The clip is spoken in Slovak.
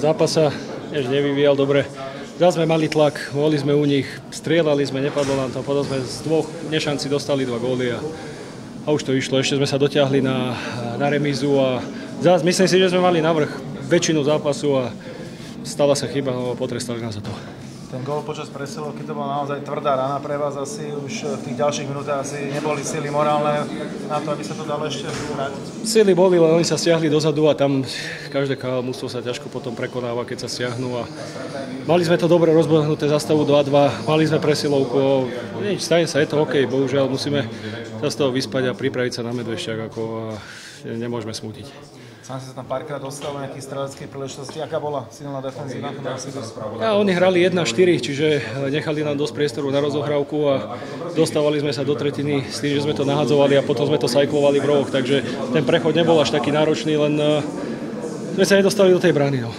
zápas sa nevyvíjal dobre. Zás sme mali tlak, boli sme u nich, strieľali sme, nepadlo nám to, potom sme z dvoch nešancí dostali 2 góly a už to išlo. Ešte sme sa dotiahli na remízu a zás myslím si, že sme mali navrch väčšinu zápasu a stala sa chyba, no potrestali nás za to. Ten gól počas presilovky to bola naozaj tvrdá rána pre vás, asi už v tých ďalších minútach asi neboli sily morálne na to, aby sa to dalo ešte vrátiť. Sily boli, len oni sa stiahli dozadu a tam každé mužstvo sa ťažko potom prekonáva, keď sa stiahnu a mali sme to dobre rozbehnuté za stavu 2-2, mali sme presilovku, nič, stane sa, je to OK, bohužiaľ musíme sa z toho vyspať a pripraviť sa na Medvešťak, ako nemôžeme smútiť. Sám si sa tam párkrát dostal v nejakých streleckých príležitosti. Aká bola silná defenzíva? Ja, oni hrali 1-4, čiže nechali nám dosť priestoru na rozohrávku a dostávali sme sa do tretiny s tým, že sme to nahadzovali a potom sme to sajklovali v rohoch, takže ten prechod nebol až taký náročný, len sme sa nedostali do tej brány. No.